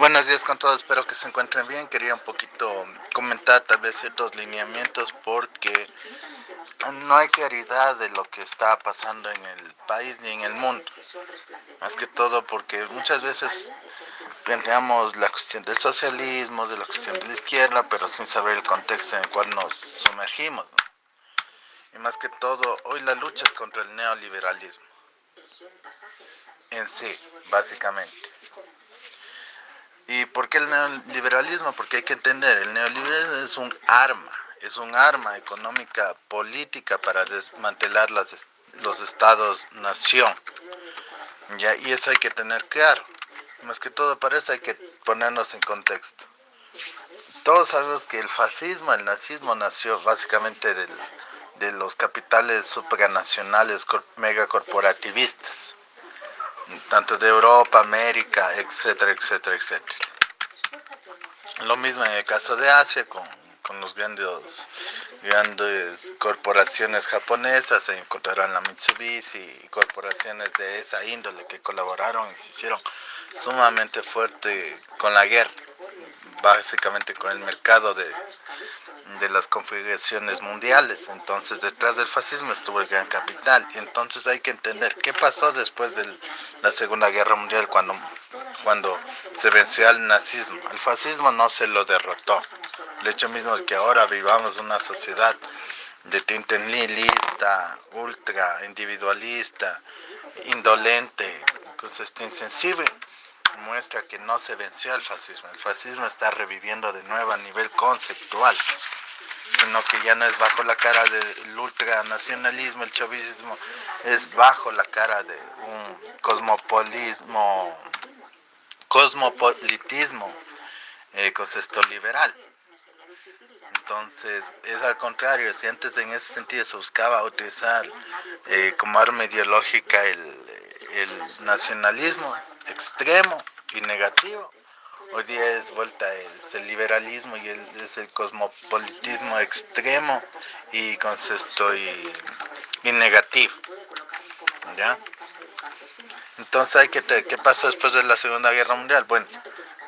Buenos días con todos, espero que se encuentren bien. Quería un poquito comentar tal vez ciertos lineamientos porque no hay claridad de lo que está pasando en el país ni en el mundo. Más que todo porque muchas veces planteamos la cuestión del socialismo, de la cuestión de la izquierda, pero sin saber el contexto en el cual nos sumergimos, ¿no? Y más que todo, hoy la lucha es contra el neoliberalismo en sí, básicamente. ¿Y por qué el neoliberalismo? Porque hay que entender, el neoliberalismo es un arma económica política para desmantelar los estados-nación. ¿Ya? Y eso hay que tener claro. Más que todo para eso hay que ponernos en contexto. Todos sabemos que el fascismo, el nazismo nació básicamente de los capitales supranacionales megacorporativistas, tanto de Europa, América, etcétera, etcétera, etcétera. Lo mismo en el caso de Asia con los grandes corporaciones japonesas, se encontrarán la Mitsubishi y corporaciones de esa índole que colaboraron y se hicieron sumamente fuerte con la guerra, básicamente con el mercado de las confederaciones mundiales. Entonces detrás del fascismo estuvo el gran capital. Entonces hay que entender qué pasó después de la Segunda Guerra Mundial cuando se venció al nazismo. El fascismo no se lo derrotó. El hecho mismo es que ahora vivamos una sociedad de tinte nihilista, ultra individualista, indolente, insensible, muestra que no se venció al fascismo. El fascismo está reviviendo de nuevo a nivel conceptual, sino que ya no es bajo la cara del ultranacionalismo, el chauvinismo, es bajo la cara de un cosmopolitismo concepto liberal. Entonces, es al contrario, si antes en ese sentido se buscaba utilizar como arma ideológica el nacionalismo extremo y negativo, hoy día es vuelta es el liberalismo y es el cosmopolitismo extremo y concepto y negativo, ¿ya? Entonces ¿qué pasó después de la Segunda Guerra Mundial? Bueno,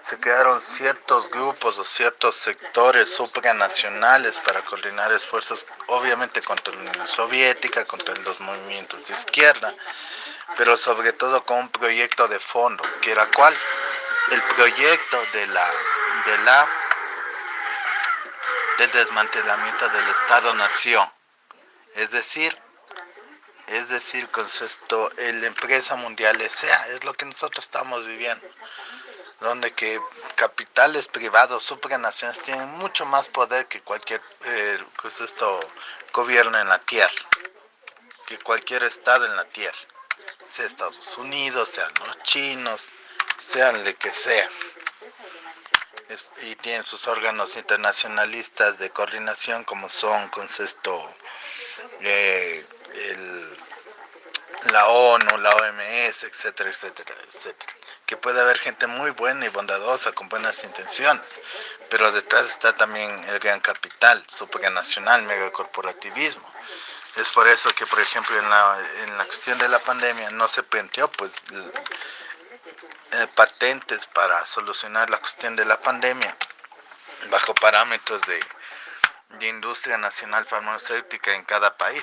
se crearon ciertos grupos o ciertos sectores supranacionales para coordinar esfuerzos, obviamente contra la Unión Soviética, contra los movimientos de izquierda, pero sobre todo con un proyecto de fondo, que era ¿cuál? El proyecto del desmantelamiento del Estado-Nación, es decir, con esto, la empresa mundial S.A. es lo que nosotros estamos viviendo, donde que capitales privados, supranaciones, tienen mucho más poder que cualquier gobierno en la tierra, que cualquier estado en la tierra, sea Estados Unidos, sean los chinos, sean lo que sea. Y tienen sus órganos internacionalistas de coordinación como son la ONU, la OMS, etcétera, etcétera, etcétera. Que puede haber gente muy buena y bondadosa con buenas intenciones, pero detrás está también el gran capital, supranacional, megacorporativismo. Es por eso que, por ejemplo, en la cuestión de la pandemia no se planteó pues patentes para solucionar la cuestión de la pandemia bajo parámetros de industria nacional farmacéutica en cada país,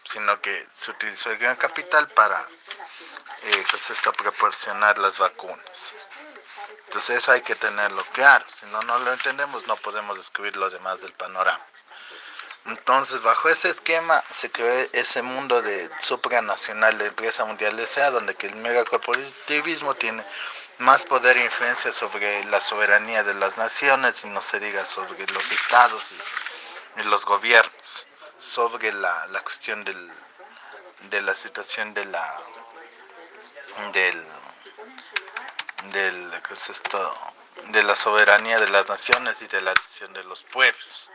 sino que se utilizó el gran capital para proporcionar las vacunas. Entonces eso hay que tenerlo claro, si no lo entendemos no podemos descubrir lo demás del panorama. Entonces bajo ese esquema se creó ese mundo de supranacional de empresa mundial S.A. donde que el megacorporativismo tiene más poder e influencia sobre la soberanía de las naciones y no se diga sobre los estados y los gobiernos, sobre la cuestión de la situación del, ¿qué es esto? De la soberanía de las naciones y de la decisión de los pueblos.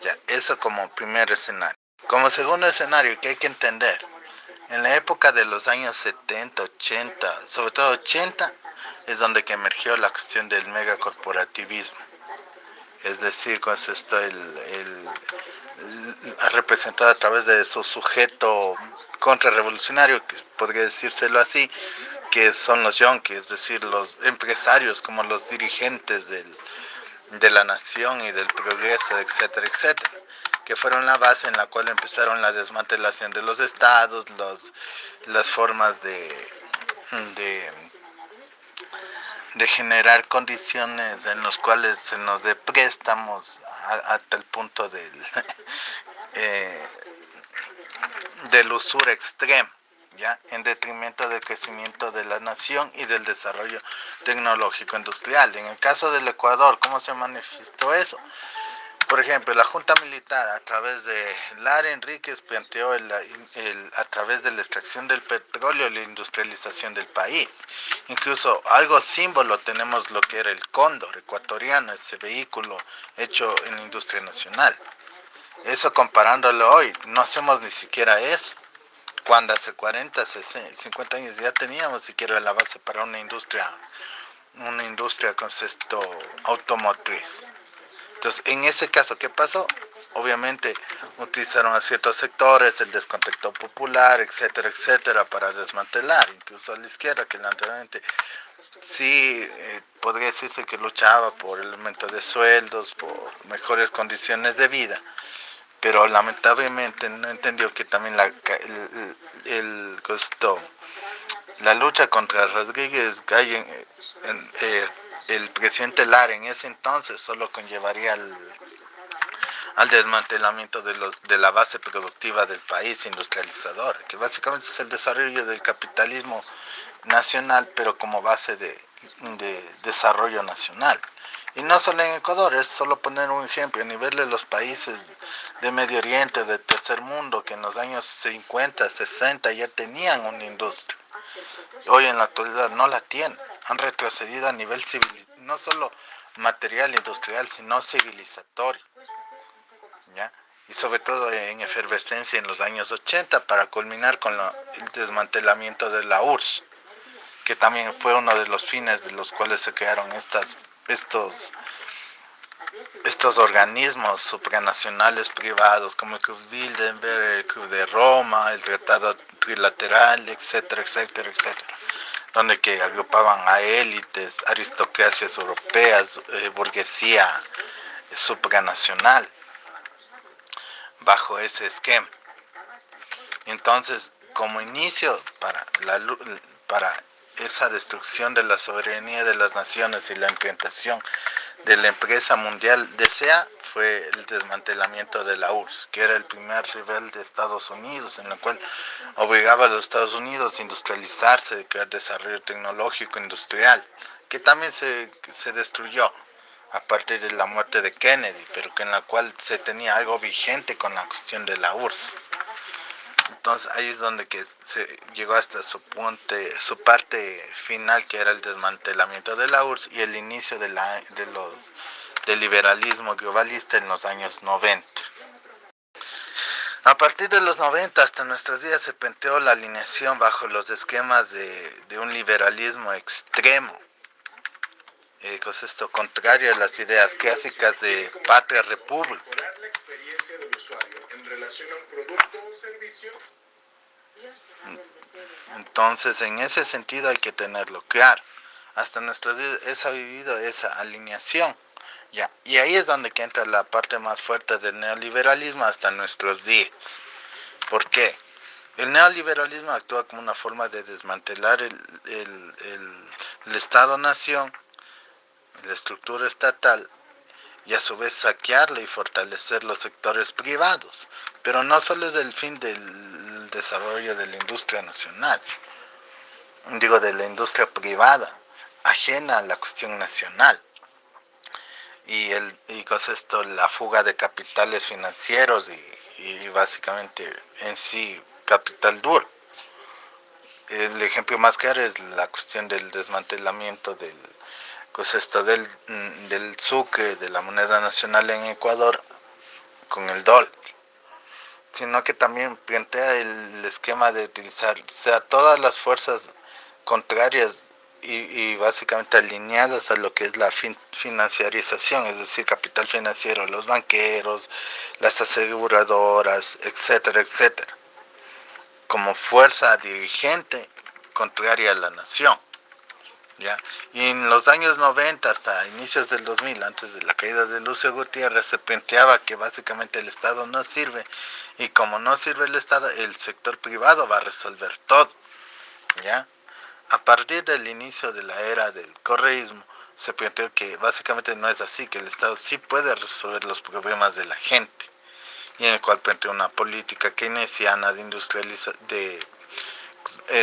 Ya, eso como primer escenario. Como segundo escenario que hay que entender, en la época de los años 70, 80, sobre todo 80, es donde que emergió la cuestión del megacorporativismo. Es decir, con esto representado a través de su sujeto contrarrevolucionario, que podría decírselo así, que son los yonquis, es decir, los empresarios como los dirigentes de la nación y del progreso, etcétera, etcétera, que fueron la base en la cual empezaron la desmantelación de los estados, las formas de, de generar condiciones en las cuales se nos dé préstamos hasta el punto del usura extremo, ¿ya? En detrimento del crecimiento de la nación y del desarrollo tecnológico industrial. En el caso del Ecuador, ¿cómo se manifestó eso? Por ejemplo, la Junta Militar, a través de Lara Enríquez, planteó a través de la extracción del petróleo la industrialización del país. Incluso algo símbolo tenemos lo que era el Cóndor ecuatoriano, ese vehículo hecho en la industria nacional. Eso comparándolo hoy, no hacemos ni siquiera eso. Cuando hace 40, 60, 50 años ya teníamos siquiera la base para una industria con esto automotriz. Entonces, en ese caso, ¿qué pasó? Obviamente utilizaron a ciertos sectores, el descontento popular, etcétera, etcétera, para desmantelar, incluso a la izquierda, que anteriormente sí podría decirse que luchaba por el aumento de sueldos, por mejores condiciones de vida, pero lamentablemente no entendió que también la lucha contra Rodríguez Gay, el presidente Lara en ese entonces solo conllevaría al desmantelamiento de la base productiva del país industrializador, que básicamente es el desarrollo del capitalismo nacional, pero como base de desarrollo nacional. Y no solo en Ecuador, es solo poner un ejemplo, a nivel de los países de Medio Oriente, de tercer mundo, que en los años 50, 60 ya tenían una industria. Hoy en la actualidad no la tienen, han retrocedido a nivel civil, no solo material industrial, sino civilizatorio, ¿ya? Y sobre todo en efervescencia en los años 80 para culminar con el desmantelamiento de la URSS, que también fue uno de los fines de los cuales se crearon estos organismos supranacionales privados como el Club Bilderberg, el Club de Roma, el Tratado Trilateral, etcétera, etcétera, etcétera, donde que agrupaban a élites, aristocracias europeas, burguesía supranacional, bajo ese esquema. Entonces, como inicio para esa destrucción de la soberanía de las naciones y la implementación de la empresa mundial desea fue el desmantelamiento de la URSS, que era el primer rival de Estados Unidos, en el cual obligaba a los Estados Unidos a industrializarse, a crear desarrollo tecnológico industrial, que también se destruyó a partir de la muerte de Kennedy, pero que en la cual se tenía algo vigente con la cuestión de la URSS. Entonces ahí es donde que se llegó hasta su parte final, que era el desmantelamiento de la URSS y el inicio del liberalismo globalista en los años 90. A partir de los 90 hasta nuestros días se planteó la alineación bajo los esquemas de un liberalismo extremo, pues esto contrario a las ideas clásicas de patria república. Entonces, en ese sentido hay que tenerlo claro. Hasta nuestros días ha vivido esa alineación. Ya. Y ahí es donde que entra la parte más fuerte del neoliberalismo hasta nuestros días. ¿Por qué? El neoliberalismo actúa como una forma de desmantelar el Estado-nación, la estructura estatal, y a su vez saquearla y fortalecer los sectores privados. Pero no solo es el fin del desarrollo de la industria nacional, de la industria privada, ajena a la cuestión nacional. Y la fuga de capitales financieros y básicamente en sí capital duro. El ejemplo más claro es la cuestión del desmantelamiento del sucre, de la moneda nacional en Ecuador, con el dólar, sino que también plantea el esquema de utilizar todas las fuerzas contrarias y básicamente alineadas a lo que es la financiarización, es decir, capital financiero, los banqueros, las aseguradoras, etcétera, etcétera, como fuerza dirigente contraria a la nación. ¿Ya? Y en los años 90 hasta inicios del 2000, antes de la caída de Lucio Gutiérrez, se planteaba que básicamente el Estado no sirve, y como no sirve el Estado, el sector privado va a resolver todo. ¿Ya? A partir del inicio de la era del correísmo, se planteó que básicamente no es así, que el Estado sí puede resolver los problemas de la gente, y en el cual planteó una política keynesiana de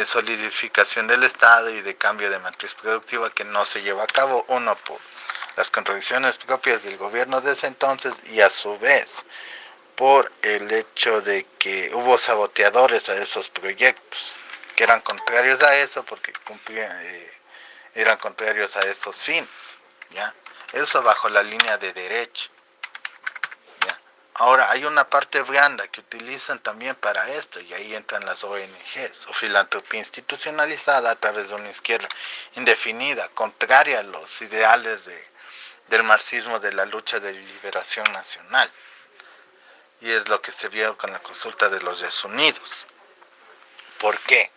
solidificación del Estado y de cambio de matriz productiva que no se llevó a cabo, uno por las contradicciones propias del gobierno de ese entonces, y a su vez por el hecho de que hubo saboteadores a esos proyectos que eran contrarios a eso, porque eran contrarios a esos fines, ¿ya? Eso bajo la línea de derecha, ¿ya? Ahora, hay una parte blanda que utilizan también para esto, y ahí entran las ONGs, o filantropía institucionalizada a través de una izquierda indefinida, contraria a los ideales del marxismo, de la lucha de liberación nacional. Y es lo que se vio con la consulta de los Unidos. ¿Por qué?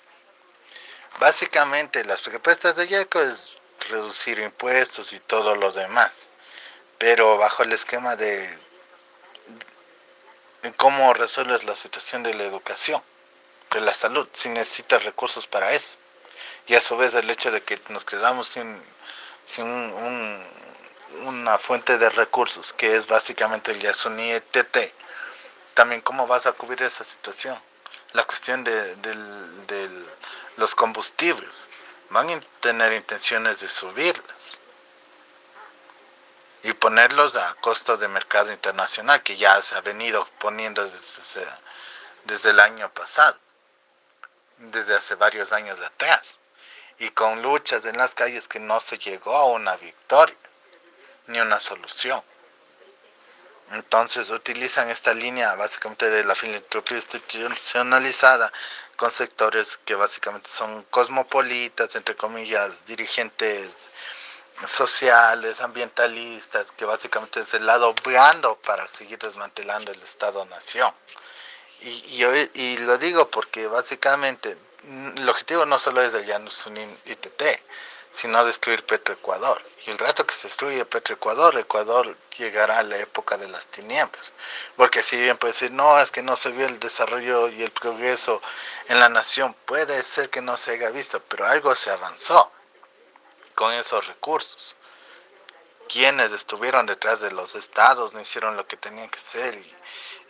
Básicamente, las propuestas de Yaco es reducir impuestos y todo lo demás, pero bajo el esquema de cómo resuelves la situación de la educación, de la salud, si necesitas recursos para eso. Y a su vez el hecho de que nos quedamos sin una fuente de recursos, que es básicamente el Yasuní ETT, también cómo vas a cubrir esa situación. La cuestión de los combustibles, van a tener intenciones de subirlas y ponerlos a costo de mercado internacional, que ya se ha venido poniendo desde el año pasado, desde hace varios años atrás, y con luchas en las calles que no se llegó a una victoria ni una solución. Entonces utilizan esta línea básicamente de la filantropía institucionalizada con sectores que básicamente son cosmopolitas, entre comillas, dirigentes sociales, ambientalistas, que básicamente es el lado blando para seguir desmantelando el Estado-Nación. Y lo digo porque básicamente el objetivo no solo es el Yasuní ITT, sino destruir Petroecuador. Y el rato que se destruye Petroecuador, Ecuador llegará a la época de las tinieblas. Porque si bien puede decir, no, es que no se vio el desarrollo y el progreso en la nación, puede ser que no se haya visto, pero algo se avanzó con esos recursos. Quienes estuvieron detrás de los estados no hicieron lo que tenían que hacer,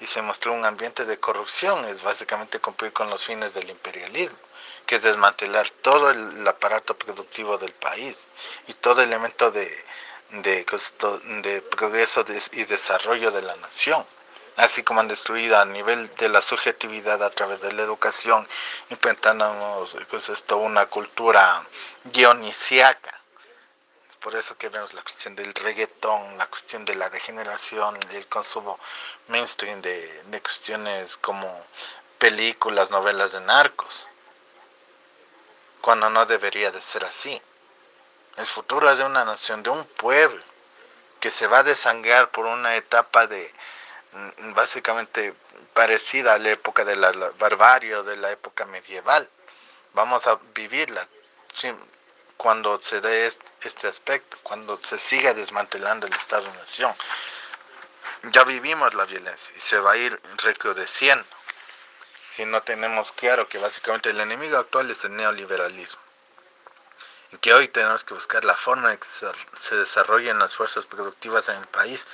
y se mostró un ambiente de corrupción. Es básicamente cumplir con los fines del imperialismo, que es desmantelar todo el aparato productivo del país y todo elemento de progreso y desarrollo de la nación, así como han destruido a nivel de la subjetividad a través de la educación, implantándonos una cultura dionisiaca. Por eso que vemos la cuestión del reggaetón, la cuestión de la degeneración, el consumo mainstream de cuestiones como películas, novelas de narcos, cuando no debería de ser así. El futuro es de una nación, de un pueblo, que se va a desangrar por una etapa básicamente parecida a la época de la barbarie o de la época medieval. Vamos a vivirla cuando se dé este aspecto, cuando se siga desmantelando el Estado-Nación. Ya vivimos la violencia y se va a ir recrudeciendo si no tenemos claro que básicamente el enemigo actual es el neoliberalismo, y que hoy tenemos que buscar la forma de que se desarrollen las fuerzas productivas en el país,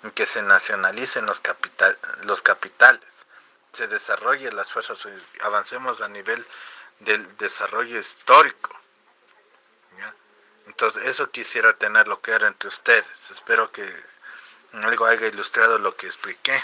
en que se nacionalicen los capitales, se desarrollen las fuerzas, avancemos a nivel del desarrollo histórico, ¿ya? Entonces eso quisiera tenerlo claro entre ustedes. Espero que algo haya ilustrado lo que expliqué.